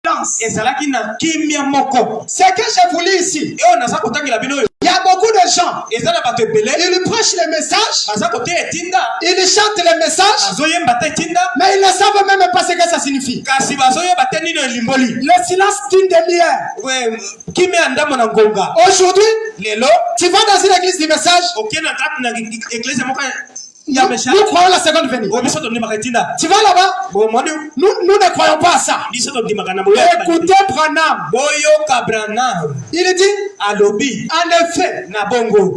Ce que je voulais ici, il y a beaucoup de gens, ils prêchent les messages, ils chantent les messages, mais ils ne savent même pas ce que ça signifie. Le silence d'une demi-heure. Aujourd'hui, tu vas dans une église du message, nous croyons la seconde venue. Tu vas là-bas, nous ne croyons pas à ça. Écoutez Branham. Il dit, en effet,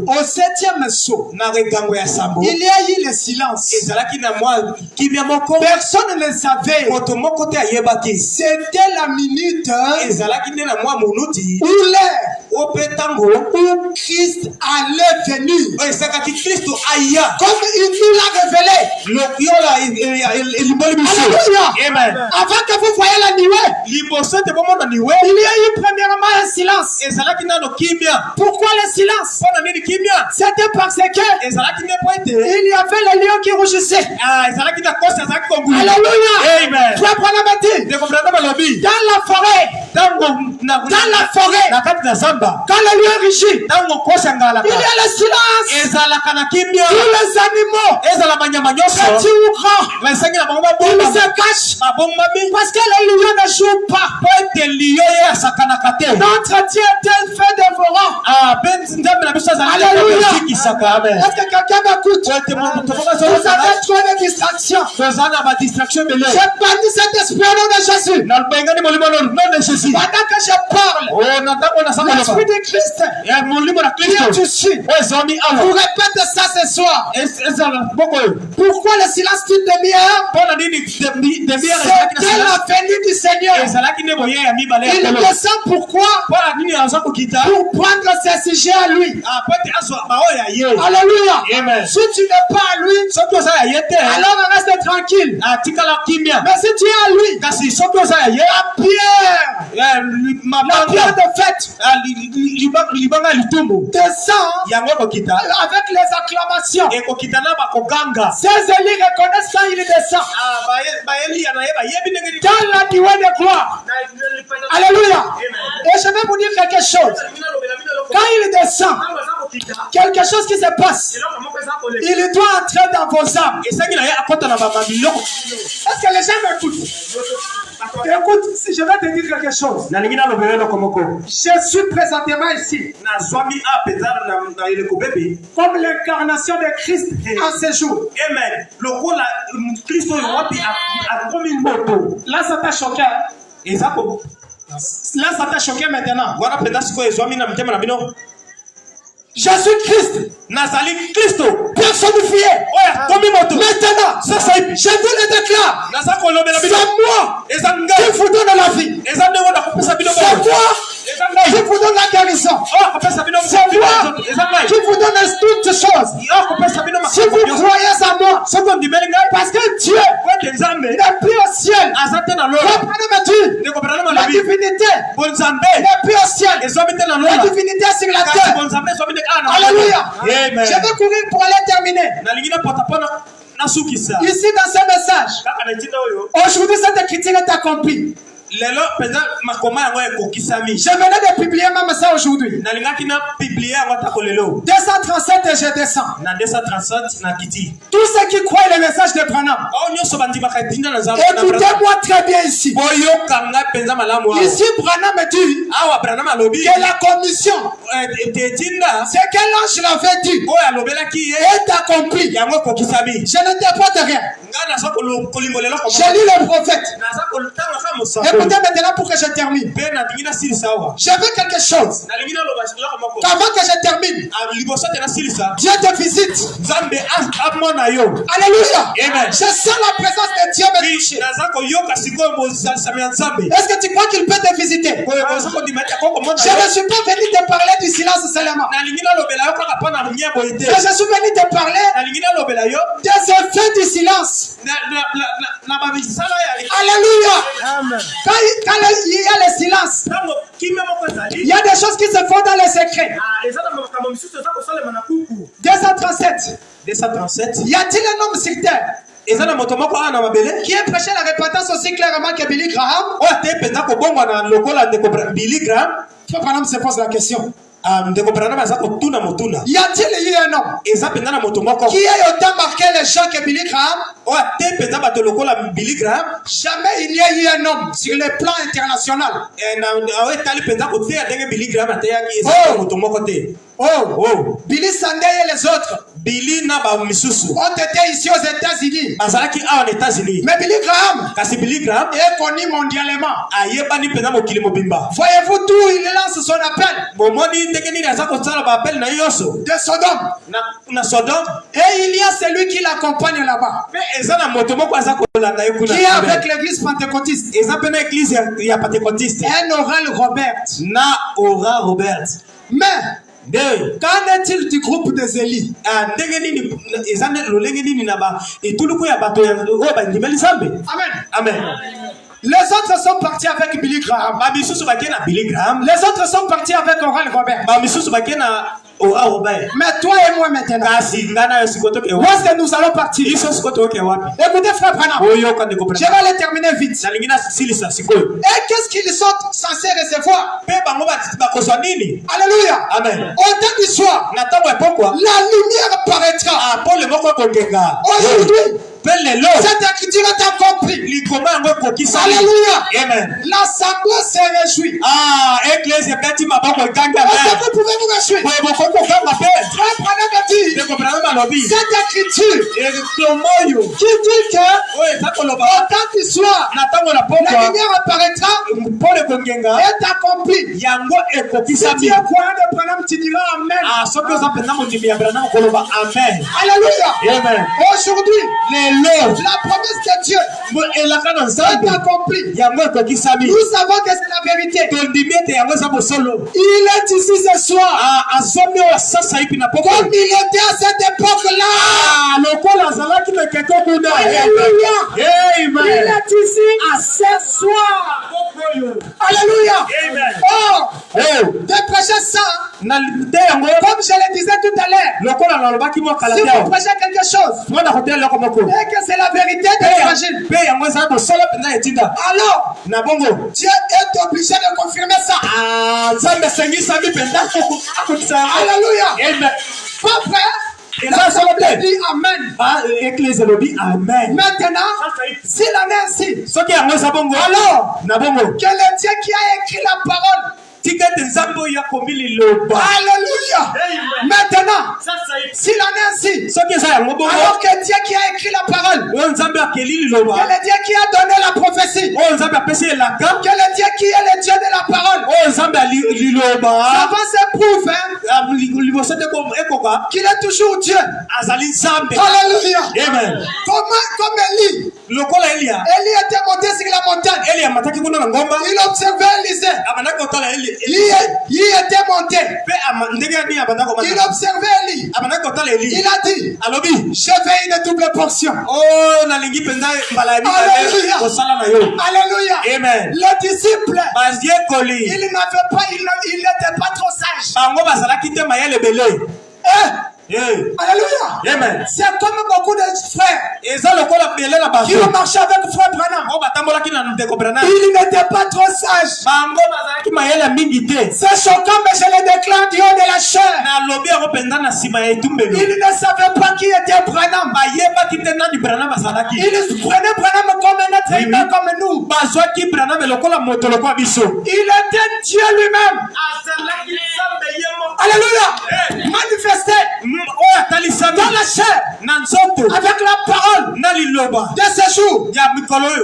au 7e saut, il y a eu le silence. Personne ne savait. C'était la minute où l'heure où Christ allait venir. Comme il nous l'a révélé. Alléluia. Avant que vous voyez la nuée, il y a eu premièrement un silence. Pourquoi le silence? C'était parce que il y avait les lions qui rougissaient. Alléluia. Frère Branham dit, dans la forêt, quand le lion rugit, il y a le silence. Tous les animaux, petits ou grands, ils se cachent parce que le lion ne joue pas. Notre Dieu est fait dévorant. Alléluia. Est-ce que quelqu'un m'écoute? Vous avez trop de distractions. J'ai banni cet esprit au nom de Jésus. Pendant que je parle, l'esprit de Christ qui est dessus vous répétez ça ce soir. Pourquoi le silence d'une demi-heure? C'était la venue du Seigneur. Il descend pourquoi? Pour prendre ses sujets à lui. Alléluia. Si tu n'es pas à lui, alors reste tranquille. Mais si tu es à lui, la pierre de fête descend avec les acclamations. Ces élus reconnaissent quand il descend. Dans la nuée de gloire. Alléluia. Et je vais vous dire quelque chose. Quand il descend, quelque chose qui se passe, il doit entrer dans vos âmes. Est-ce que les gens m'écoutent? Écoute, si je vais te dire quelque chose. Je suis présentement ici comme l'incarnation de Christ en ce jour. Là, ça t'a choqué. Là, ça t'a choqué maintenant. Je suis Christ. Personnifié. Maintenant, je vous le déclare. C'est moi qui vous donne la vie. C'est moi qui vous donne la guérison. C'est moi qui vous donne toutes choses. Si vous croyez à moi, parce que Dieu n'est plus au ciel. La divinité n'est plus au ciel. La divinité est sur la terre. Alléluia. Je vais courir pour aller terminer. Ici dans ce message, aujourd'hui cette critique est accomplie. Je venais de publier même ça aujourd'hui. 237 et je descends. Tous ceux qui croient le message de Branham, écoutez-moi très bien ici. Ici Branham dit que la commission, ce que l'ange l'avait dit, est accompli. Je ne déporte rien. J'ai lu le prophète. Écoutez maintenant pour que je termine. Je veux quelque chose. Avant que je termine, Dieu te visite. Alléluia. Je sens la présence de Dieu me toucher. Est-ce que tu crois qu'il peut te visiter? Je ne suis pas venu te parler du silence seulement. Je suis venu te parler des effets du silence. Alléluia. Quand il y a le silence, il y a des choses qui se font dans les secrets. 237. Y a-t-il un homme sur terre qui est prêché la repentance aussi clairement que Billy Graham. Frère Branham se pose la question. Y a-t-il eu un homme qui ait autant marqué les gens que Billy Graham? Jamais il y a eu un homme sur le plan international. Billy Sunday et les autres ont été ici aux États-Unis. Mais Billy Graham est connu mondialement. Voyez-vous d'où il lance son appel? De Sodome. Et il y a celui qui l'accompagne là-bas, qui est avec l'église pentecôtiste. Un Oral Robert. Mais qu'en est-il du groupe des Élis? Amen. Les autres sont partis avec Billy Graham. Les autres sont partis avec Oral Robert. Mais toi et moi maintenant, où est-ce que nous allons partir? Écoutez frère Branham, je vais les terminer vite. Et qu'est-ce qu'ils sont censés recevoir? Alléluia. Amen. Au temps du soir, la lumière paraîtra. Aujourd'hui, cette écriture est accomplie. Alléluia. Amen. L'assemblée se réjouit. Est-ce que vous pouvez vous réjouir? Frère Branham dit, cette écriture qui dit que au temps du soir, la lumière apparaîtra est accomplie. Si tu es croyant de Branham, tu diras Amen. Alléluia. Amen. Aujourd'hui, la promesse de Dieu est accomplie. Nous savons que c'est la vérité. Il est ici ce soir. Comme il était à cette époque-là. Alléluia. Il est ici à ce soir. Alléluia. De prêcher ça, comme je le disais tout à l'heure, si vous prêchez quelque chose et que c'est la vérité de l'évangile, alors Dieu est obligé de confirmer ça. Alléluia. Pas vrai? L'Assemblée dit Amen. Maintenant, s'il en est ainsi, alors que le Dieu qui a écrit la parole, alléluia. Maintenant, s'il en est ainsi, alors que Dieu qui a écrit la parole, que le Dieu qui a donné la prophétie, que le Dieu qui est le Dieu de la parole, ça va se prouver qu'il est toujours Dieu. Alléluia. Amen. Comme Élie était monté sur la montagne, il observait Élisée. Il était monté. Il observait Élie. Il a dit, je veux une double portion. Alléluia. Alléluia. Amen. Les disciples, il n'était pas trop sage. Alléluia. Amen. C'est comme beaucoup de frères qui ont marché avec frère Branham. Il n'était pas trop sage. C'est choquant, mais je le déclare du haut de la chair. Il ne savait pas qui était Branham. Il prenait Branham comme un être humain comme nous. Il était Dieu lui-même. Alléluia. Manifesté dans la chair, avec la parole de ce jour.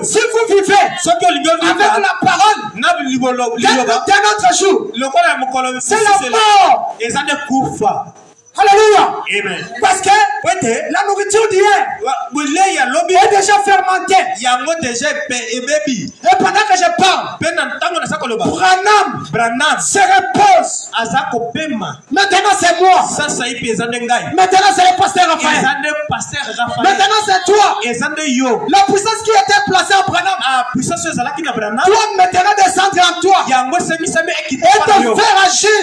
Si vous vivez avec la parole d'un autre jour, c'est la mort. Alléluia. Amen. Parce que la nourriture d'hier est déjà fermentée. Et pendant que je parle, Branham se repose. Maintenant c'est moi. Maintenant c'est le pasteur Raphaël. Maintenant c'est toi. La puissance qui était placée en Branham doit maintenant descendre en toi et te faire agir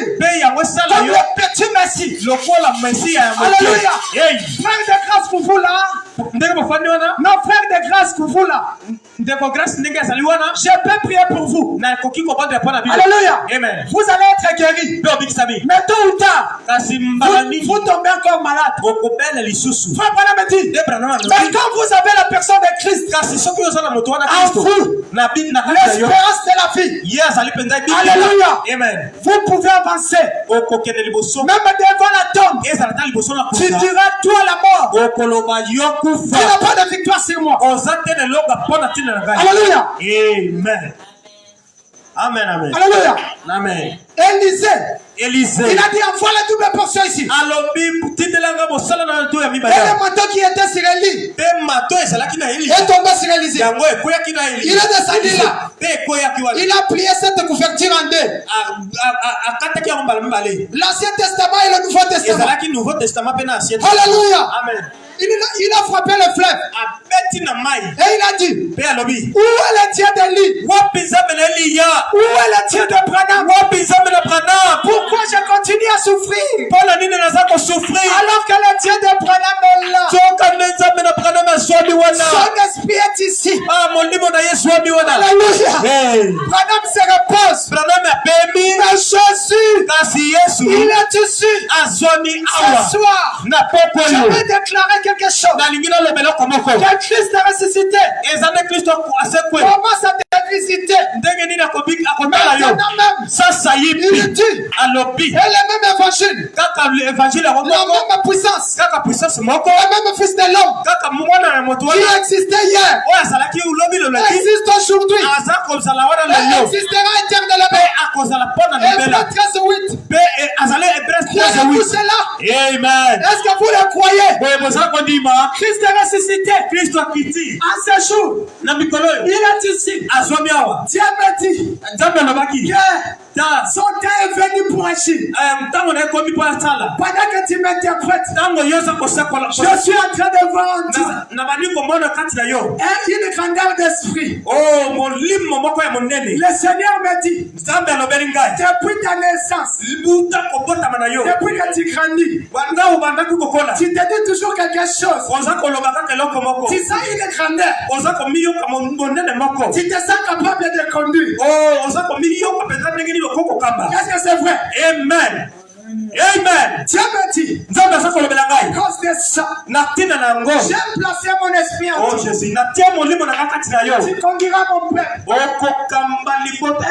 comme le petit messie. Alléluia. Frère de grâce pour vous là. Non, frère de grâce pour vous là. Je peux prier pour vous. Alléluia. Amen. Vous allez être guéris. Mais tôt ou tard, vous tombez encore malade. Frère Branham me dit, mais quand vous avez la personne de Christ en vous, l'espérance de la vie. Alléluia. Amen. Vous pouvez avancer. Même devant la tombe. Tu diras toi la mort. Tu n'as pas de victoire sur moi. Alléluia. Amen. Amen, amen. Alléluia. Amen. Élisée. Il a dit envoie la double portion ici. Et le manteau qui était sur Élie est tombé sur Élisée. Il est descendu là. Il a plié cette couverture en deux. L'Ancien Testament et le Nouveau Testament. Alléluia. Amen. Il a frappé le fleuve. Et il a dit, où est le Dieu d'Élie? Où est le Dieu de Branham? Pourquoi je continue à souffrir? Alors que le Dieu de Branham est là. Son esprit est ici. Alléluia. Branham se repose. Mais Jésus, il est ici. Ce soir, je vais déclarer quelque chose. Que Christ a ressuscité. Comment ça t'a visité? Maintenant même, il dit, et le même évangile, la même puissance, le même fils de l'homme qui existait hier, existe aujourd'hui, et existera éternellement. Hébreux 13:8. Croyez-vous cela? Amen. Est-ce que vous le croyez? Christ est ressuscité. En ce jour, il est ici. Dieu m'a dit que son temps est venu pour agir. Pendant que tu m'interprètes, je suis en train de voir une grandeur d'esprit. Le Seigneur m'a dit, depuis ta naissance, depuis que tu grandis, tu te dis toujours quelque chose. Tu sens une grandeur. Tu te sens capable de conduire. Est-ce que c'est vrai? Amen. Amen. Dieu me dit, à cause de ça, j'ai placé mon esprit en toi. Tu conduiras mon peuple.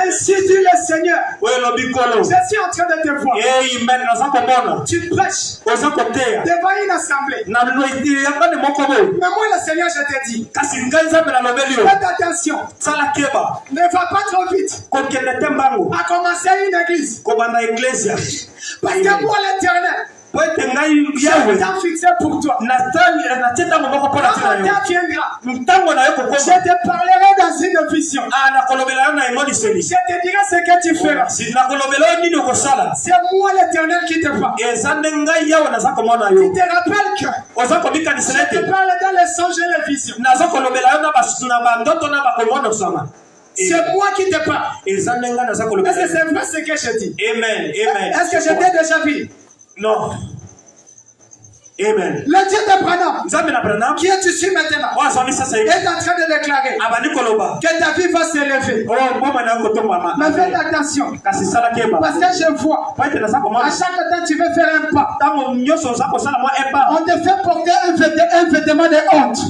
Ainsi dit le Seigneur. Je suis en train de te voir. Tu prêches devant une assemblée. Mais moi, le Seigneur, je te dis, faites attention. Ne va pas trop vite. À commencer une église. Parce que moi, l'Éternel, j'ai un temps fixé pour toi. Quand mon temps viendra, je te parlerai dans une vision. Je te dirai ce que tu feras. C'est moi l'Éternel qui te parle. Tu te rappelles que je te parle dans les songes et les visions. C'est moi qui te parle. Est-ce que c'est vrai ce que je dis? Amen. Amen. Est-ce que je t'ai déjà vu? Non. Amen. Le Dieu de Branham, qui est ici maintenant, est en train de déclarer que ta vie va s'élever. Mais faites attention, parce que je vois, à chaque temps tu veux faire un pas, on te fait porter un vêtement de honte.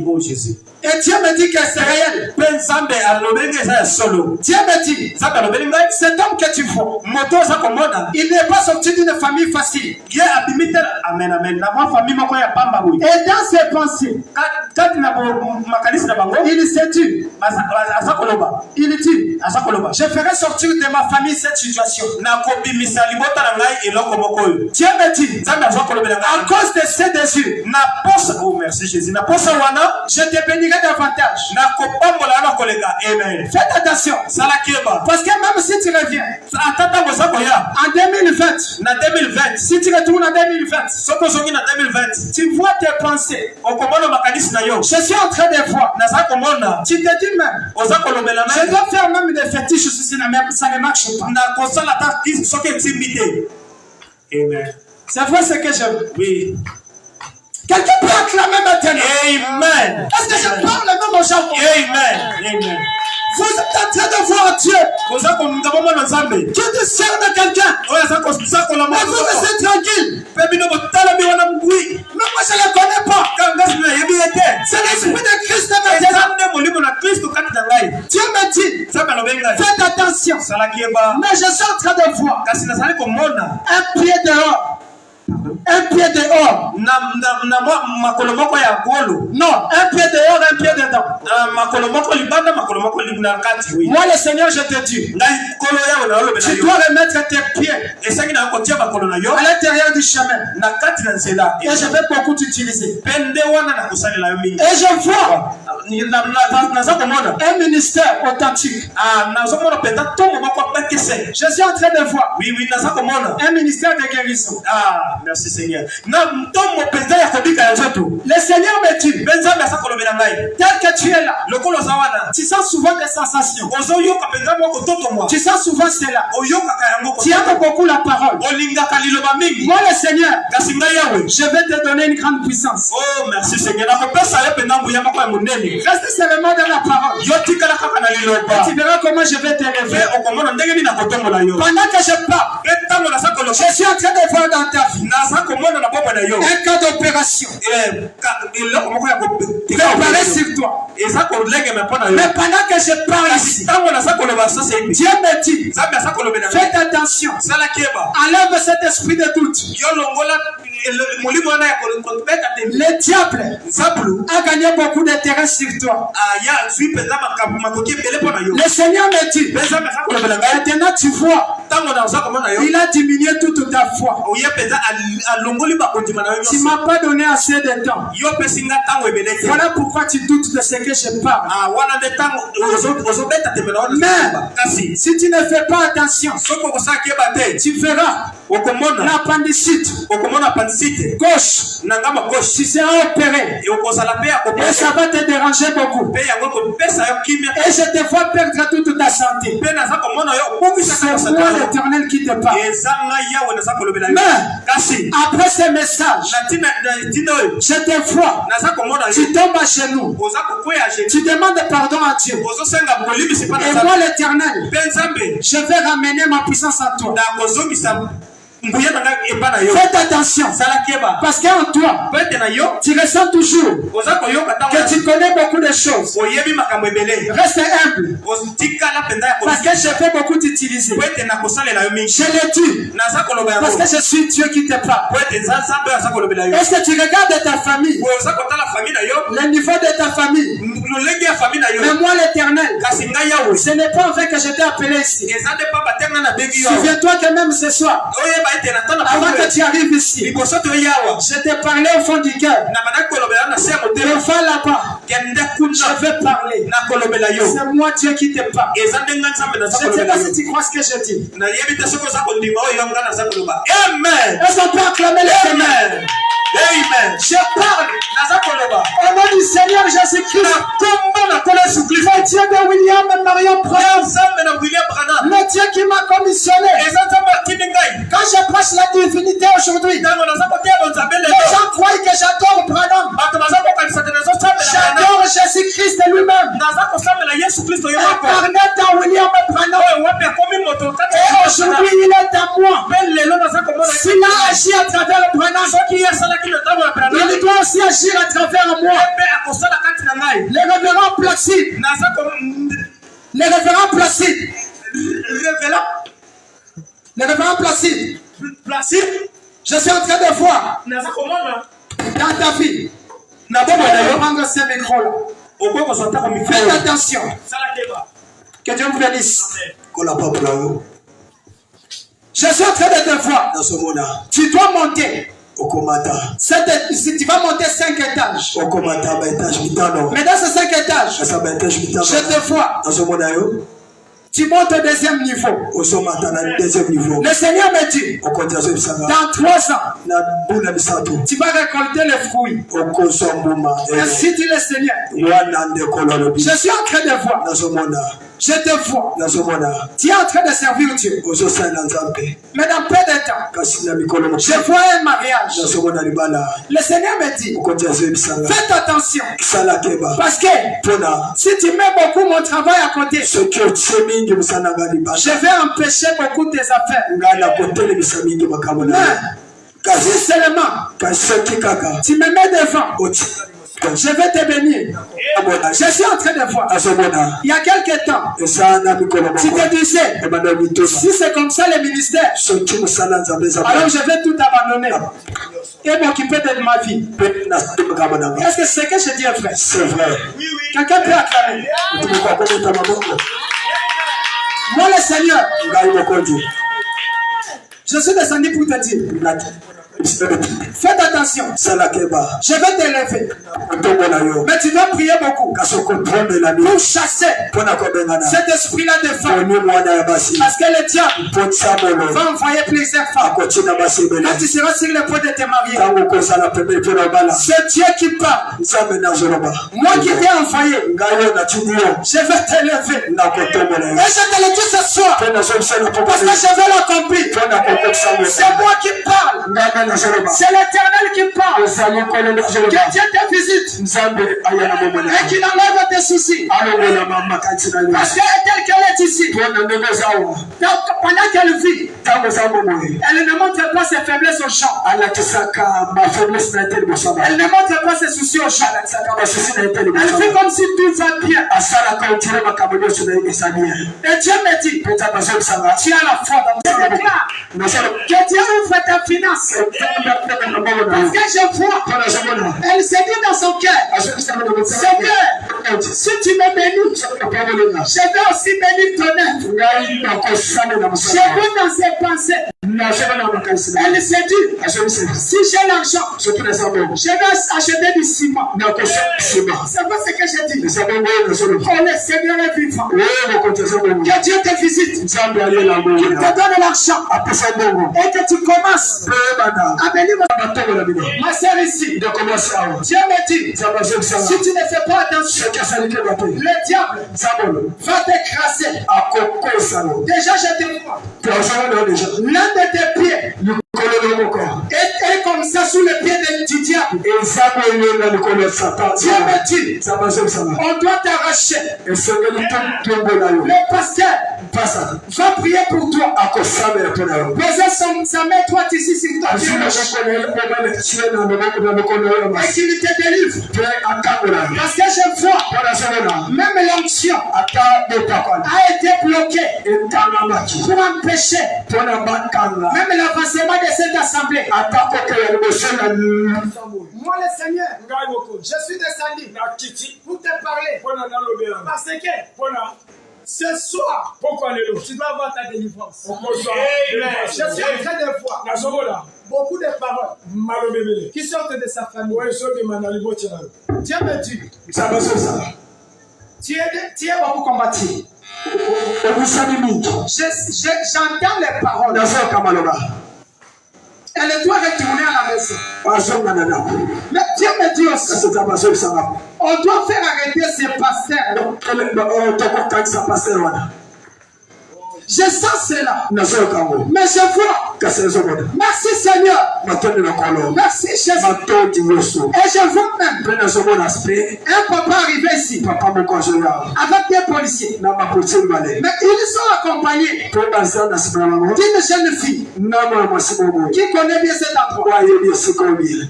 Oh Jésus. Et Dieu me dit que c'est réel. Dieu me dit, cet homme que tu vois, il n'est pas sorti d'une famille facile. Amen, amen. Et dans ses pensées, il s'est dit, il dit, je ferai sortir de ma famille cette situation. Dieu me dit, à cause de ces désirs, oh merci Jésus, je te bénis bénirai davantage. Amen. Faites attention. Parce que même si tu reviens en 2020, si tu retournes en 2020, tu vois tes pensées. Je suis en train de voir. Tu te dis même, je dois faire même des fétiches, ça ne marche pas. Amen. C'est vrai ce que je veux. Oui. Quelqu'un peut acclamer maintenant. Amen. Est-ce que je parle même aux gens? Amen. Amen. Vous êtes en train de voir Dieu. Dieu te sert de quelqu'un. Mais vous restez tranquille. Mais moi je ne le connais pas. C'est l'esprit de Christ maintenant. Dieu me dit, faites attention. Mais je suis en train de voir un pied dehors. Un pied dehors. Non, un pied dehors, un pied dedans. Moi, le Seigneur, je te dis, tu dois remettre tes pieds à l'intérieur du chemin. Et je vais beaucoup t'utiliser. Et je vois un ministère authentique. Je suis en train de voir un ministère de guérison. Merci Seigneur. Le Seigneur me dit, tel que tu es là, tu sens souvent des sensations. Tu sens souvent cela. Tu aimes beaucoup la parole. Moi le Seigneur, je vais te donner une grande puissance. Oh merci Seigneur. Reste seulement dans la parole. Et tu verras comment je vais te lever. Pendant que je parle, je suis en train de voir dans ta vie un cas d'opération préparé sur toi. Mais pendant que je parle ici, Dieu me dit, faites attention, enlève cet esprit de doute. Le diable a gagné beaucoup de terrain sur toi. Le Seigneur me dit, maintenant tu vois, il a diminué toute ta foi. Tu ne m'as pas donné assez de temps. Voilà pourquoi tu doutes de ce que je parle. Mais si tu ne fais pas attention, tu verras l'appendicite gauche. Tu seras opéré. Et ça va te déranger beaucoup. Et je te vois perdre toute ta santé. C'est moi l'Éternel qui te parle. Mais après ce message, je te vois. Tu tombes à genoux. Tu demandes pardon à Dieu. Et moi l'Éternel, je vais ramener ma puissance à toi. Faites attention. Parce qu'en toi, tu ressens toujours que tu connais beaucoup de choses. Reste humble. Parce que je fais beaucoup t'utiliser. Je le dis. Parce que je suis Dieu qui te parle. Est-ce que tu regardes ta famille? Le niveau de ta famille. Mais moi l'Éternel, ce n'est pas en fait que je t'ai appelé ici. Souviens-toi que même ce soir, avant que tu arrives ici, je t'ai parlé au fond du cœur. Et va là-bas, je vais parler. C'est moi Dieu qui te parle. Je ne sais pas si tu crois ce que je dis. Amen. Est-ce qu'on peut acclamer le Seigneur? Amen. Je parle au nom du Seigneur Jésus-Christ. Le Dieu de William et Marion Branham. Le Dieu qui m'a commissionné. Quand je prêche la divinité aujourd'hui, les gens croient que j'adore Branham. J'adore Jésus-Christ lui-même. Incarné dans William et Branham. Et aujourd'hui il est à moi. S'il a agi à travers le Branham, il doit aussi agir à travers moi. Les révérends Placide. Les révérends Placide. Les révérends Placide. Je suis en train de voir dans ta vie. Tu vas prendre ces micros-là. Faites attention. Que Dieu vous bénisse. Je suis en train de te voir. Tu dois monter Si tu vas monter 5 étages. Mais dans ces 5 étages, je te vois. Tu montes au deuxième niveau. Le Seigneur me dit, dans 3 ans, tu vas récolter les fruits. Ainsi dit le Seigneur. Je suis en train de voir. Je te vois. Tu es en train de servir Dieu. Mais dans peu de temps, je vois un mariage. Le Seigneur me dit, faites attention. Parce que si tu mets beaucoup mon travail à côté, je vais empêcher beaucoup de tes affaires. Mais si seulement tu me mets devant, je vais te bénir. Je suis en train de voir. Il y a quelques temps, tu te disais, si c'est comme ça les ministères, alors je vais tout abandonner et m'occuper de ma vie. Est-ce que c'est ce que je dis, frère? C'est vrai. Quelqu'un peut acclamer. Moi, le Seigneur, je suis descendu pour te dire. Faites attention. Je vais t'élever. Mais tu dois prier beaucoup pour chasser cet esprit-là de femme. Parce que le diable va envoyer plusieurs femmes. Quand tu seras sur le point de te marier, c'est Dieu qui parle. Moi qui t'ai envoyé, je vais t'élever. Et je te le dis ce soir, parce que je vais l'accomplir. C'est moi qui parle. C'est l'Éternel qui parle. Que Dieu te visite et qu'il enlève tes soucis. Parce qu'elle qu'elle est ici, pendant qu'elle vit, elle ne montre pas ses faiblesses au champ. Elle ne montre pas ses soucis au champ. Elle fait comme si tout va bien. Et Dieu me dit, tu as la foi dans ton déclare. Que Dieu ouvre ta finance. Parce que je vois, elle s'est dit dans son cœur, Seigneur, si tu me bénis, je vais aussi bénir ton œuvre. Je vois dans ses pensées. Elle s'est dit, si j'ai l'argent, je vais acheter du ciment. C'est pas ce que j'ai dit. Oh, le Seigneur est vivant. Que Dieu te visite, qu'il te donne l'argent et que tu commences à bénir ma soeur ici. Dieu me dit, si tu ne fais pas attention, le diable va t'écraser. Déjà je te vois. L'un de tes pieds est comme ça sous le pied du diable. Dieu me dit, on doit t'arracher. Le pasteur va prier pour toi. Poser sa main droite ici sur ton pied et qu'il te délivre. Parce que je vois, même l'onction a été bloquée pour empêcher même l'avancement de cette assemblée. Moi le Seigneur, je suis descendu pour te parler. Parce que ce soir, tu dois avoir ta délivrance. Je suis en train de voir beaucoup de paroles qui sortent de sa famille. Dieu me dit, tu es beaucoup combattu. J'entends les paroles. Elle doit retourner à la maison. Mais Dieu me dit aussi, on doit faire arrêter ces pasteurs. Je sens cela. Mais je vois. Merci Seigneur. Merci Jésus. Et je vois même un papa arrivé ici avec des policiers. Mais ils sont accompagnés d'une jeune fille qui connaît bien cet endroit.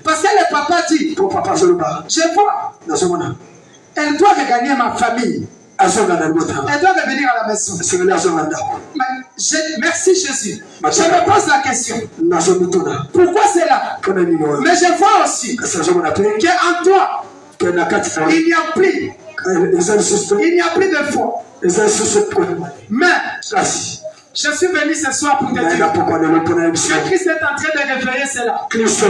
Parce que le papa dit, je vois, elle doit regagner ma famille. Elle doit revenir à la maison. Merci Jésus. Je me pose la question. Pourquoi c'est là? Mais je vois aussi qu'en toi, il n'y a plus de foi. Mais Je suis venu ce soir pour te dire que Christ est en train de réveiller cela. Est-ce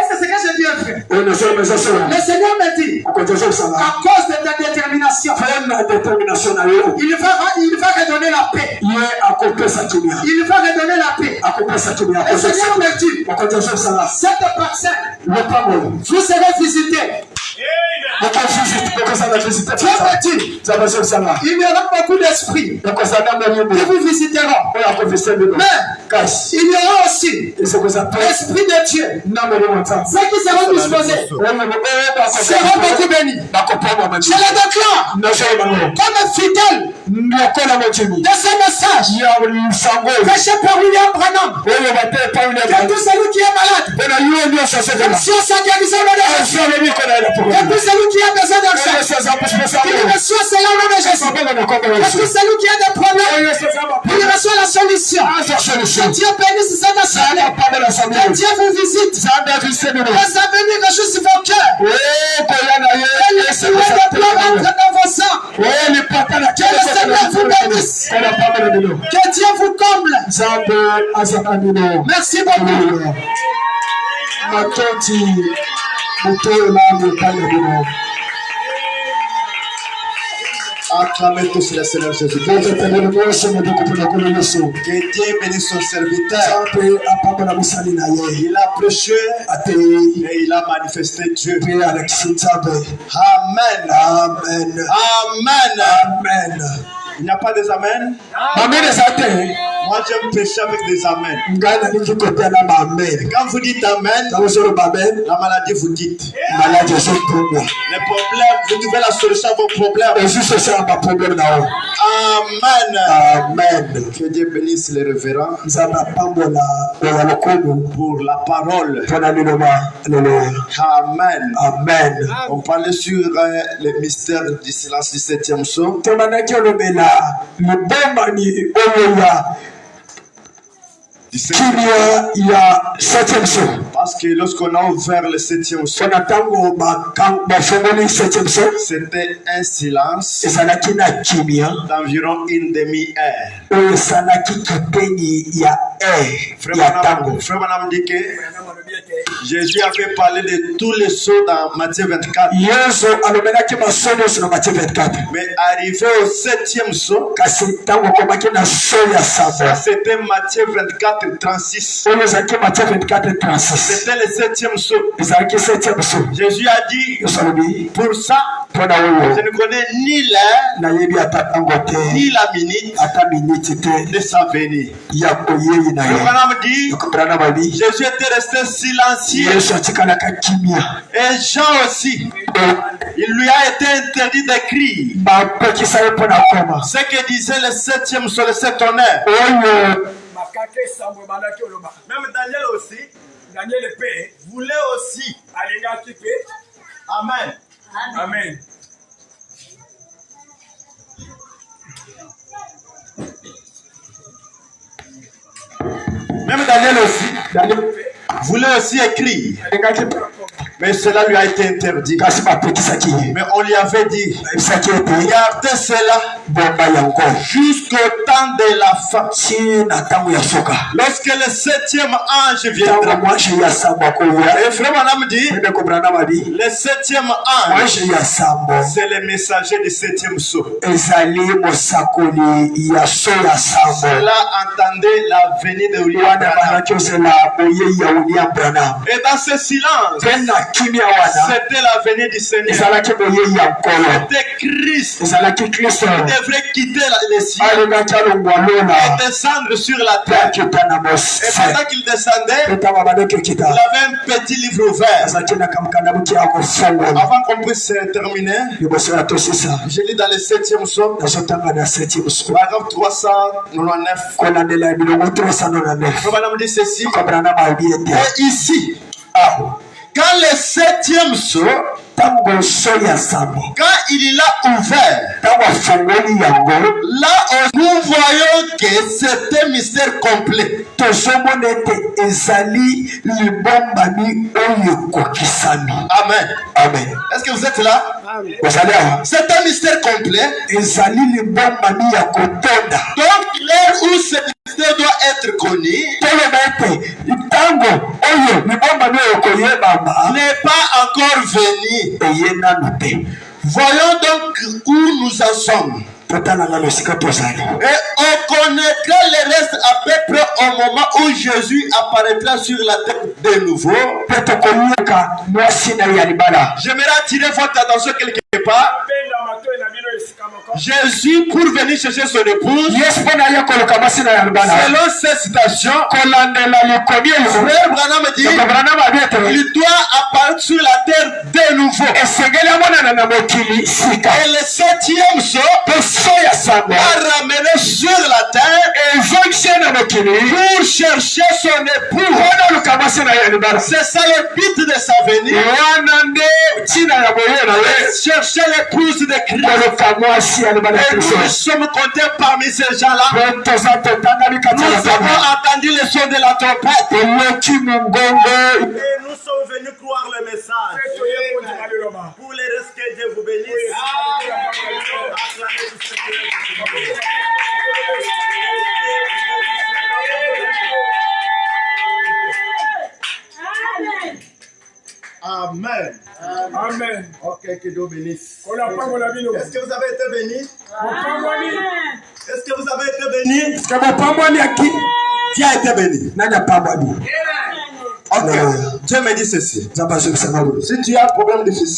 que c'est que je dis, frère? Le Seigneur me dit, à cause de ta détermination, il va redonner la paix. Il va redonner la paix. Le Seigneur me dit, cette parcelle, vous serez visités. Il y aura beaucoup d'esprits qui vous visiteront. Mais il y aura aussi l'esprit de Dieu. Ceux qui seront disposés seront beaucoup bénis. Je le déclare comme fidèle de ce message prêché par William Branham. Que tout celui qui est malade, que si on s'en guérissait que tout celui qui a besoin d'argent, qu'il reçoit cela au nom de Jésus. Que tout celui qui a des problèmes, il reçoit la solution. Que Dieu bénisse cette assemblée. Que Dieu vous visite. Les avenues réjouissent vos cœurs. Et le souhait de pleurs entre dans vos sangs. Que le Seigneur vous bénisse. Que Dieu vous comble. Merci beaucoup. Acclamez tous le Seigneur Jésus. Que Dieu bénisse son serviteur. Il a prêché et il a manifesté Dieu. Amen. Amen. Amen. Amen. Il n'y a pas des amens? Moi j'aime prêcher avec des amens. Quand vous dites amen, la maladie vous dites. Les problèmes, vous trouvez la solution à vos problèmes. Amen. Amen. Que Dieu bénisse les révérends pour la parole. Amen. Amen. On parlait sur les mystères du silence du 7e psaume. Il y a 7e psaume. Parce que lorsqu'on a ouvert le 7e psaume, c'était un silence d'environ une demi-heure. Frère Madame dit que Jésus avait parlé de tous les sceaux dans Matthieu 24. Mais arrivé au 7e sceau, c'était Matthieu 24, 36. C'était le 7e sceau. Jésus a dit, pour ça, je ne connais ni l'heure, ni la minute de sa venue. Jésus était resté silencieux. Et Jean aussi. Il lui a été interdit d'écrire ce que disait le 7e sur le 7 honneur. Même Daniel aussi. Daniel voulait aussi. Amen. Amen. Même Daniel aussi voulait aussi écrire. Mais cela lui a été interdit. Mais on lui avait dit, gardez cela jusqu'au temps de la fin. Lorsque le 7e ange viendra. Et frère Madame dit, le 7e ange, c'est le messager du 7e sceau. Cela entendait la venue de William Branham. Et dans ce silence, c'était la venue du Seigneur. C'était Christ. Il devrait quitter les cieux et descendre sur la terre. Et pendant qu'il descendait, il avait un petit livre ouvert. Avant qu'on puisse terminer, je lis dans le 7e psaume, paragraphe 399. Madame dit ceci. Et ici, quand le 7e sceau Quand il l'a ouvert, là nous voyons que c'est un mystère complet. Amen. Amen. Est-ce que vous êtes là? C'est un mystère complet. Donc l'heure où ce mystère doit être connu n'est pas encore venu. Voyons donc où nous en sommes. Et on connaîtra le reste à peu près au moment où Jésus apparaîtra sur la terre de nouveau. J'aimerais attirer votre attention quelque part. Jésus, pour venir chercher son épouse, selon ces citations, Frère Branham dit il doit apparaître sur la terre de nouveau. Et le septième saut a ramené sur la terre pour chercher son épouse. C'est ça le but de sa venue. Chercher l'épouse de Christ. Et nous sommes comptés parmi ces gens-là. Nous avons entendu le son de la trompette. Et nous sommes venus croire le message. Pour les restes, que Dieu vous bénisse. Amen. Amen. Ok, que Dieu bénisse. Est-ce que vous avez été bénis? Est-ce que vous avez été bénis? Qui a été béni? Ok. Dieu me dit ceci. Si tu as un problème difficile,